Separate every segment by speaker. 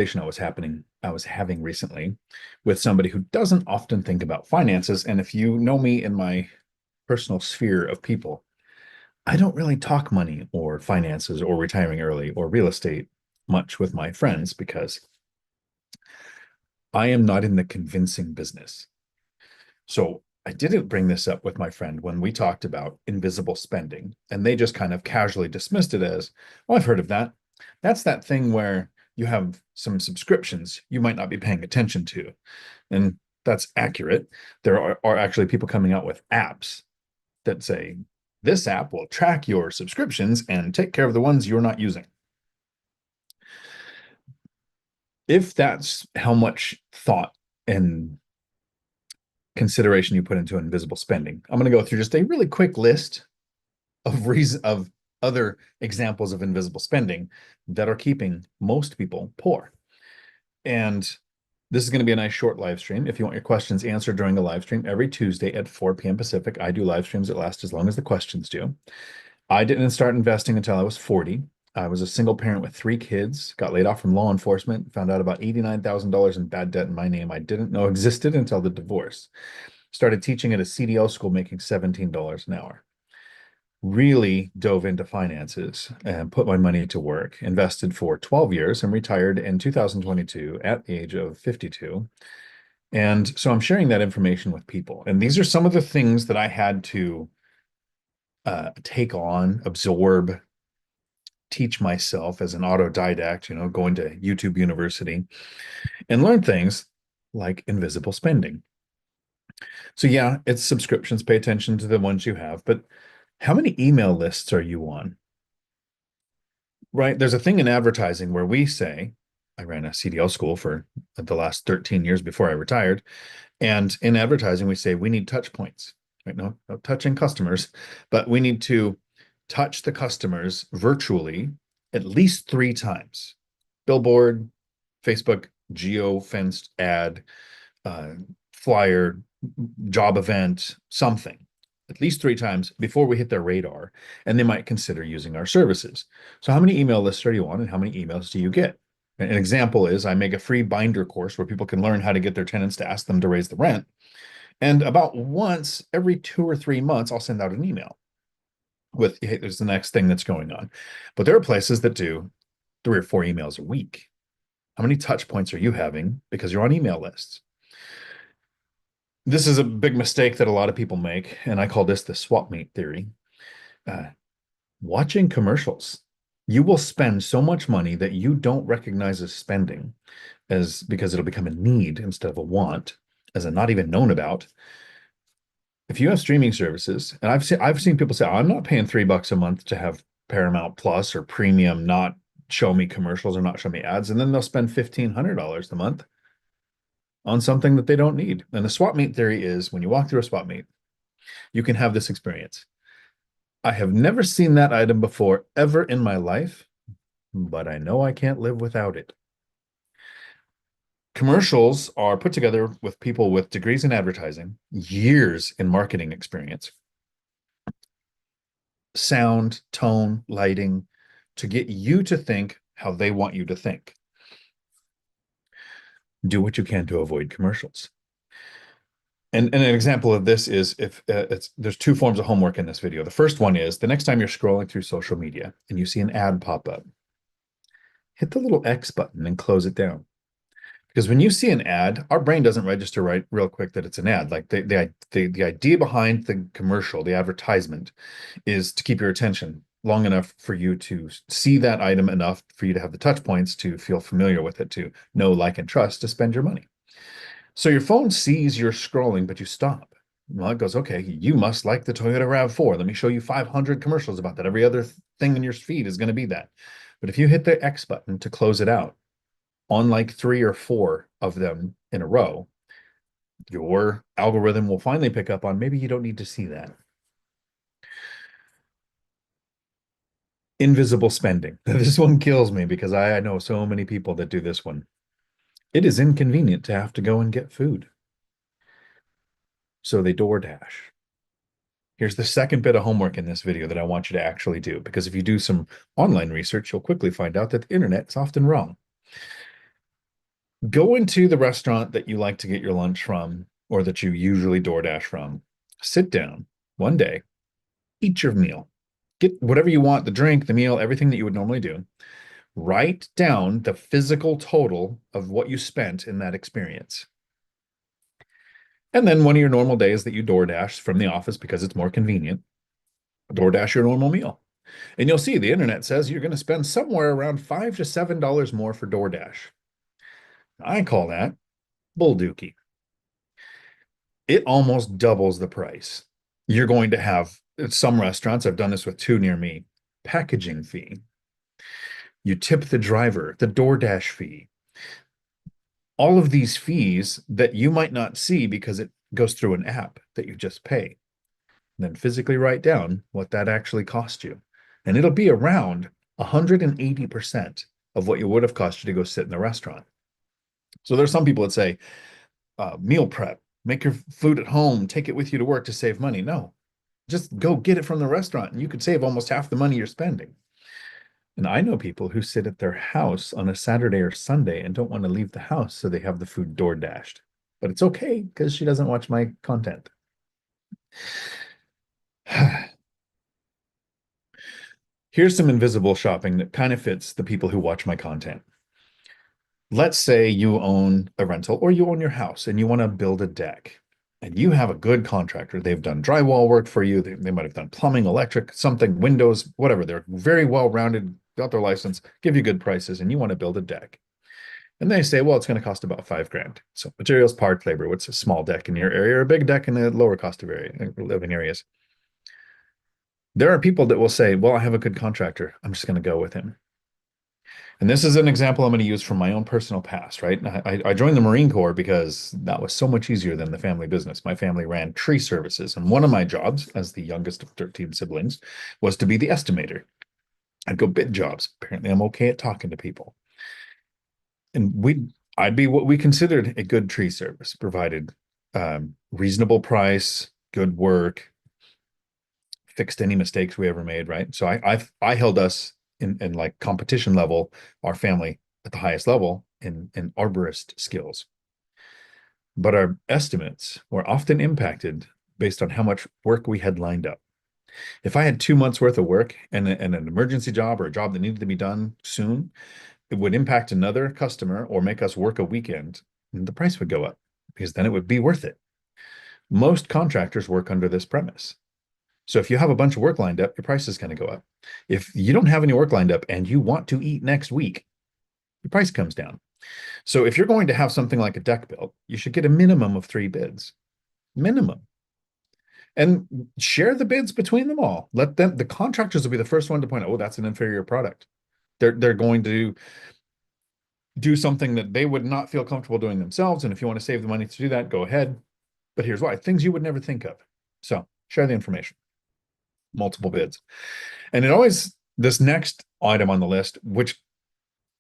Speaker 1: I was having recently with somebody who doesn't often think about finances. And if you know me in my personal sphere of people, I don't really talk money or finances or retiring early or real estate much with my friends because I am not in the convincing business. So I didn't bring this up with my friend when we talked about invisible spending, and they just kind of casually dismissed it as, "Oh, I've heard of that. That's that thing where you have some subscriptions you might not be paying attention to." And that's accurate. There are actually people coming out with apps that say, this app will track your subscriptions and take care of the ones you're not using. If that's how much thought and consideration you put into invisible spending, I'm going to go through just a really quick list of other examples of invisible spending that are keeping most people poor. And this is going to be a nice short live stream. If you want your questions answered during the live stream, every Tuesday at 4 p.m. Pacific, I do live streams that last as long as the questions do. I didn't start investing until I was 40. I was a single parent with 3 kids, got laid off from law enforcement, found out about $89,000 in bad debt in my name I didn't know existed until the divorce. Started teaching at a CDL school making $17 an hour. Really dove into finances and put my money to work, invested for 12 years and retired in 2022 at the age of 52. And so I'm sharing that information with people. And these are some of the things that I had to take on, absorb, teach myself as an autodidact, going to YouTube University and learn things like invisible spending. So yeah, it's subscriptions. Pay attention to the ones you have, but how many email lists are you on? Right? There's a thing in advertising where we say, I ran a CDL school for the last 13 years before I retired. And in advertising, we say we need touch points, right? No touching customers, but we need to touch the customers virtually at least 3 times. Billboard, Facebook, geo-fenced ad, uh, flyer, job event, something, at least 3 times before we hit their radar, and they might consider using our services. So how many email lists are you on, and how many emails do you get? An example is I make a free binder course where people can learn how to get their tenants to ask them to raise the rent. And about once every 2 or 3 months, I'll send out an email with, hey, there's the next thing that's going on. But there are places that do 3 or 4 emails a week. How many touch points are you having because you're on email lists? This is a big mistake that a lot of people make, and I call this the swap meet theory. Uh, Watching commercials. You will spend so much money that you don't recognize as spending, as because it'll become a need instead of a want, as a not even known about. If you have streaming services, and I've seen people say, I'm not paying $3 a month to have Paramount Plus or Premium not show me commercials or not show me ads, and then they'll spend $1,500 a month on something that they don't need. And the swap meet theory is when you walk through a swap meet, you can have this experience. I have never seen that item before ever in my life, but I know I can't live without it. Commercials are put together with people with degrees in advertising, years in marketing experience, sound, tone, lighting, to get you to think how they want you to think. Do what you can to avoid commercials. And an example of this is if there's 2 forms of homework in this video. The first one is the next time you're scrolling through social media and you see an ad pop up, hit the little X button and close it down. Because when you see an ad, our brain doesn't register right real quick that it's an ad. Like the idea behind the commercial, the advertisement, is to keep your attention long enough for you to see that item enough for you to have the touch points to feel familiar with it, to know, like, and trust to spend your money. So your phone sees you're scrolling, but you stop. Well, it goes, okay, you must like the Toyota RAV4. Let me show you 500 commercials about that. Every other thing in your feed is going to be that. But if you hit the X button to close it out, on like 3 or 4 of them in a row, your algorithm will finally pick up on maybe you don't need to see that. Invisible spending. This one kills me because I know so many people that do this one. It is inconvenient to have to go and get food, so they DoorDash. Here's the second bit of homework in this video that I want you to actually do, because if you do some online research, you'll quickly find out that the internet is often wrong. Go into the restaurant that you like to get your lunch from or that you usually DoorDash from. Sit down one day, eat your meal, get whatever you want, the drink, the meal, everything that you would normally do. Write down the physical total of what you spent in that experience. And then one of your normal days that you DoorDash from the office because it's more convenient, DoorDash your normal meal. And you'll see the internet says you're going to spend somewhere around $5 to $7 more for DoorDash. I call that bull dookie. It almost doubles the price. You're going to have at some restaurants, I've done this with two near me, packaging fee. You tip the driver, the DoorDash fee. All of these fees that you might not see because it goes through an app that you just pay. And then physically write down what that actually cost you. And it'll be around 180% of what you would have cost you to go sit in the restaurant. So there's some people that say, meal prep, make your food at home, take it with you to work to save money. No, just go get it from the restaurant and you could save almost half the money you're spending. And I know people who sit at their house on a Saturday or Sunday and don't want to leave the house, so they have the food door dashed. But it's okay because she doesn't watch my content. Here's some invisible shopping that kind of fits the people who watch my content. Let's say you own a rental or you own your house and you want to build a deck and you have a good contractor. They've done drywall work for you. They might have done plumbing, electric, something, windows, whatever. They're very well-rounded, got their license, give you good prices, and you want to build a deck. And they say, well, it's going to cost about $5,000. So materials, parts, labor. What's a small deck in your area or a big deck in the lower cost of area, living areas? There are people that will say, well, I have a good contractor. I'm just going to go with him. And this is an example I'm going to use from my own personal past, right? I joined the Marine Corps because that was so much easier than the family business. My family ran tree services, and one of my jobs, as the youngest of 13 siblings, was to be the estimator. I'd go bid jobs. Apparently, I'm okay at talking to people. And I'd be what we considered a good tree service, provided reasonable price, good work, fixed any mistakes we ever made, right? So I held us in like competition level, our family at the highest level in arborist skills. But our estimates were often impacted based on how much work we had lined up. If I had 2 months worth of work and an emergency job or a job that needed to be done soon, it would impact another customer or make us work a weekend, and the price would go up because then it would be worth it. Most contractors work under this premise. So if you have a bunch of work lined up, your price is going to go up. If you don't have any work lined up and you want to eat next week, your price comes down. So if you're going to have something like a deck built, you should get a minimum of 3 bids. Minimum. And share the bids between them all. Let them, the contractors will be the first one to point out, oh, that's an inferior product. They're going to do something that they would not feel comfortable doing themselves. And if you want to save the money to do that, go ahead. But here's why: things you would never think of. So share the information. Multiple bids. And it always, this next item on the list, which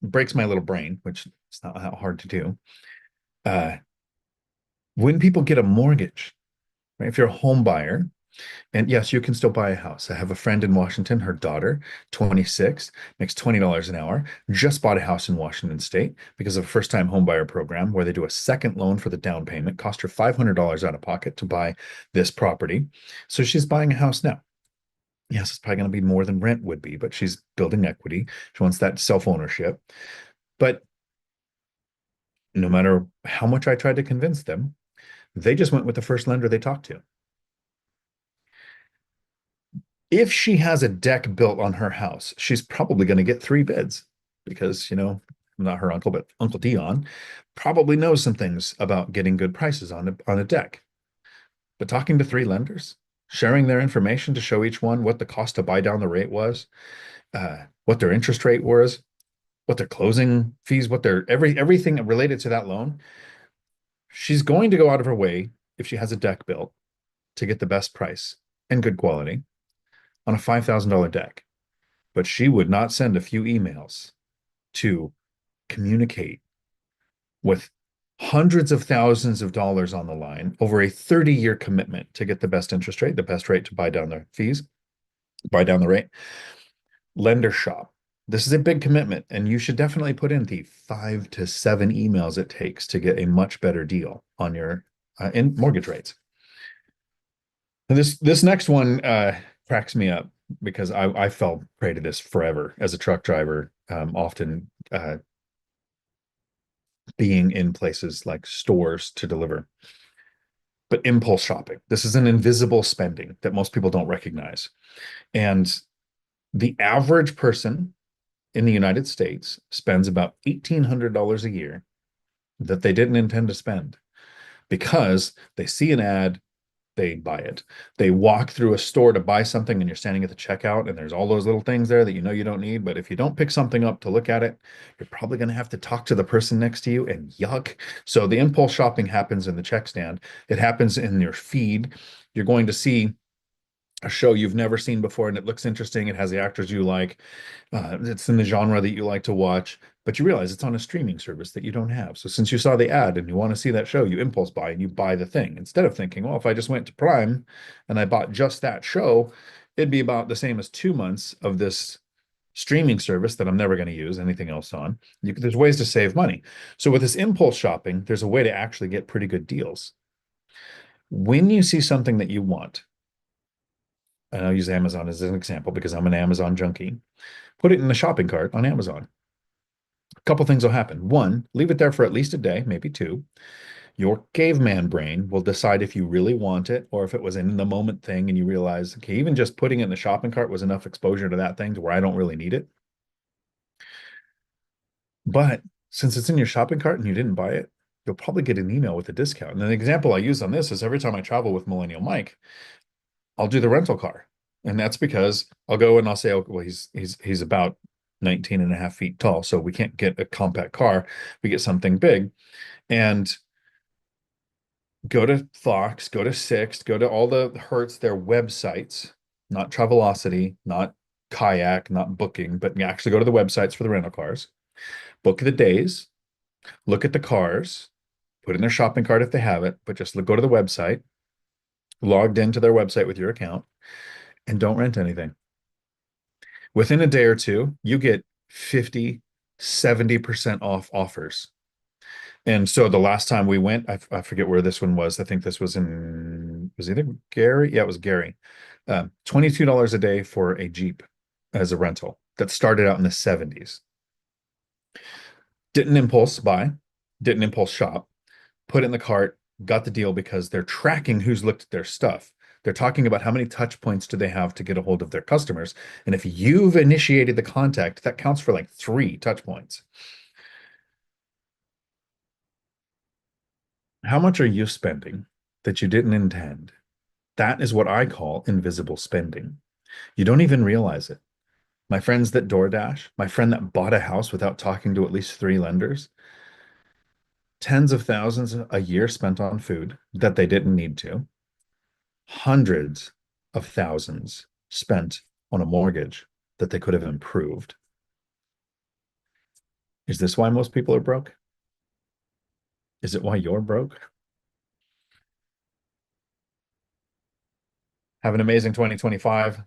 Speaker 1: breaks my little brain, which is not that hard to do. When people get a mortgage, right? If you're a home buyer, and yes, you can still buy a house. I have a friend in Washington, her daughter, 26, makes $20 an hour, just bought a house in Washington State because of a first-time home buyer program where they do a second loan for the down payment, cost her $500 out of pocket to buy this property. So she's buying a house now. Yes, it's probably going to be more than rent would be, but she's building equity. She wants that self-ownership. But no matter how much I tried to convince them, they just went with the first lender they talked to. If she has a deck built on her house, she's probably going to get 3 bids because, not her uncle, but Uncle Dion probably knows some things about getting good prices on a deck. But talking to 3 lenders, sharing their information to show each one what the cost to buy down the rate was, what their interest rate was, what their closing fees, what their everything related to that loan, she's going to go out of her way, if she has a deck built, to get the best price and good quality on a $5,000 deck. But she would not send a few emails to communicate with hundreds of thousands of dollars on the line over a 30-year commitment to get the best interest rate, the best rate to buy down the fees, buy down the rate. Lender shop, This is a big commitment, and you should definitely put in the 5 to 7 emails it takes to get a much better deal on your in mortgage rates. And this next one cracks me up because I fell prey to this forever as a truck driver, often being in places like stores to deliver. But impulse shopping. This is an invisible spending that most people don't recognize. And the average person in the United States spends about $1,800 a year that they didn't intend to spend because they see an ad, they buy it. They walk through a store to buy something and you're standing at the checkout and there's all those little things there that you know you don't need. But if you don't pick something up to look at it, you're probably going to have to talk to the person next to you and yuck. So the impulse shopping happens in the check stand. It happens in your feed. You're going to see a show you've never seen before and it looks interesting. It has the actors you like. It's in the genre that you like to watch, but you realize it's on a streaming service that you don't have. So since you saw the ad and you want to see that show, you impulse buy and you buy the thing instead of thinking, well, if I just went to Prime and I bought just that show, it'd be about the same as 2 months of this streaming service that I'm never going to use anything else on. There's ways to save money. So with this impulse shopping, there's a way to actually get pretty good deals. When you see something that you want, and I'll use Amazon as an example because I'm an Amazon junkie. Put it in the shopping cart on Amazon. A couple things will happen. One, leave it there for at least a day, maybe two. Your caveman brain will decide if you really want it or if it was an in the moment thing and you realize, okay, even just putting it in the shopping cart was enough exposure to that thing to where I don't really need it. But since it's in your shopping cart and you didn't buy it, you'll probably get an email with a discount. And the example I use on this is every time I travel with Millennial Mike, I'll do the rental car. And that's because I'll go and I'll say, oh, well, he's about 19 and a half feet tall. So we can't get a compact car. We get something big. And go to Fox, go to Sixt, go to all the Hertz, their websites, not Travelocity, not Kayak, not Booking, but you actually go to the websites for the rental cars, book the days, look at the cars, put in their shopping cart if they have it, but just go to the website, logged into their website with your account, and don't rent anything. Within a day or two, you get 50, 70% off offers. And so the last time we went, I forget where this one was. I think this was either Gary? Yeah, it was Gary. $22 a day for a Jeep as a rental that started out in the 70s. Didn't impulse buy, didn't impulse shop, put it in the cart, got the deal because they're tracking who's looked at their stuff. They're talking about how many touch points do they have to get a hold of their customers. And if you've initiated the contact, that counts for like 3 touch points. How much are you spending that you didn't intend? That is what I call invisible spending. You don't even realize it. My friends that DoorDash, my friend that bought a house without talking to at least 3 lenders, tens of thousands a year spent on food that they didn't need to, hundreds of thousands spent on a mortgage that they could have improved. Is this why most people are broke? Is it why you're broke? Have an amazing 2025.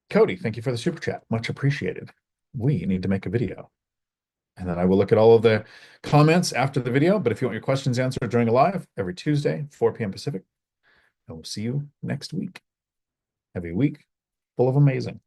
Speaker 1: Cody, thank you for the super chat. Much appreciated. We need to make a video. And then I will look at all of the comments after the video. But if you want your questions answered during a live every Tuesday, 4 p.m. Pacific, I will see you next week. Have a week full of amazing.